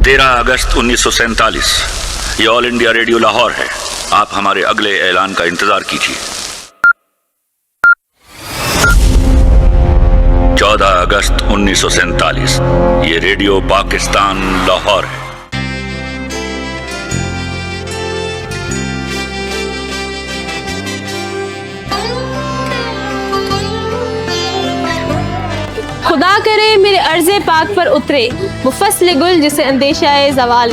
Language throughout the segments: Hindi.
13 अगस्त 1947 ये ऑल इंडिया रेडियो लाहौर है। आप हमारे अगले ऐलान का इंतजार कीजिए। 14 अगस्त 1947 ये रेडियो पाकिस्तान लाहौर है। खुदा करे मेरे अर्ज़े पाक पर उतरे वो फस्ल गुल जिसे अंदेशा है ज़वाल।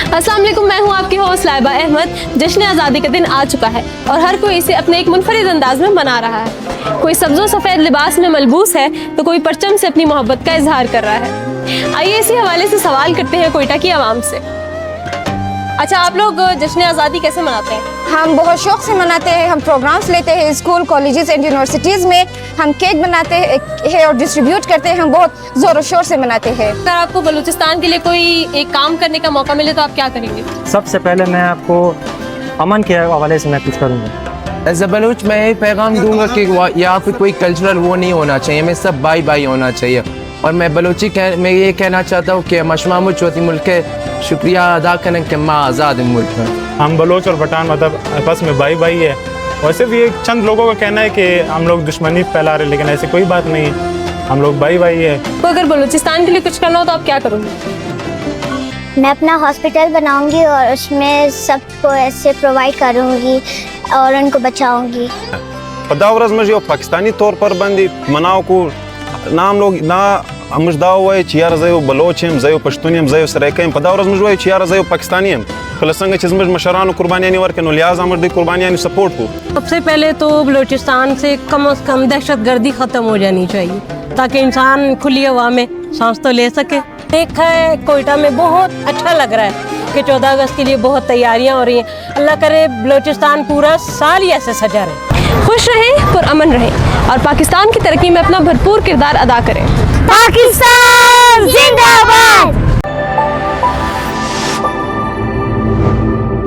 अस्सलाम वालेकुम, मैं हूँ आपकी होस्ट लाइबा अहमद। जश्न आज़ादी का दिन आ चुका है और हर कोई इसे अपने एक मुनफरिद अंदाज में मना रहा है। कोई सब्ज़ो सफ़ेद लिबास में मलबूस है तो कोई परचम से अपनी मोहब्बत का इजहार कर रहा है। आइए इसी हवाले से सवाल करते हैं कोयटा की आवाम से। अच्छा, आप लोग जश्न आज़ादी कैसे मनाते हैं? हम बहुत शौक से मनाते हैं। हम प्रोग्राम्स लेते हैं स्कूल, कॉलेजेस एंड यूनिवर्सिटीज़ में। हम केक बनाते हैं और डिस्ट्रीब्यूट करते हैं। हम बहुत ज़ोर शोर से मनाते हैं। अगर आपको बलूचिस्तान के लिए कोई एक काम करने का मौका मिले तो आप क्या करेंगे? सबसे पहले मैं आपको अमन के हवाले से मैं कुछ करूँगा। एज अ बलूच मैं यही पैगाम दूंगा कि यहाँ पे कोई कल्चरल वो नहीं होना चाहिए, हमें सब भाई भाई होना चाहिए। और मैं बलूची मैं ये कहना चाहता हूँ कि मशमामुल चौथी मुल्क के शुक्रिया अदा करें कि माँ आज़ाद मुल्क है। हम बलोच और पठान मतलब आपस में भाई भाई है। वैसे भी एक चंद लोगों का कहना है कि हम लोग दुश्मनी फैला रहे, लेकिन ऐसी कोई बात नहीं है, हम लोग भाई भाई है। तो अगर बलूचिस्तान के लिए कुछ करना हो तो आप क्या करोगे? मैं अपना हॉस्पिटल बनाऊंगी और उसमें सबको ऐसे प्रोवाइड करूंगी और उनको बचाऊंगी। पदावरज में जो पाकिस्तानी तौर पर बंदी मनाओ को नाम लोग ना हमज दाव हुए चियार जयो बलोचम जयो पश्तूनियम जयो सरायकम पदावरज में जो चियार जयो पाकिस्तानियम खलसंग चीज में मशरान कुर्बानियां वर्क नो लिहाज हमर दी कुर्बानियां सपोर्ट को। सबसे पहले तो बलूचिस्तान से कम दहशतगर्दी ख़त्म हो जानी चाहिए ताकि इंसान खुली हवा में सांस तो ले सके। एक है कोयटा में बहुत अच्छा लग रहा है कि 14 अगस्त के लिए बहुत तैयारियां हो रही हैं। अल्लाह करे बलूचिस्तान पूरा साल ही ऐसे सजा रहे। खुश रहें, पुरअमन रहें और पाकिस्तान की तरक्की में अपना भरपूर किरदार अदा करें। पाकिस्तान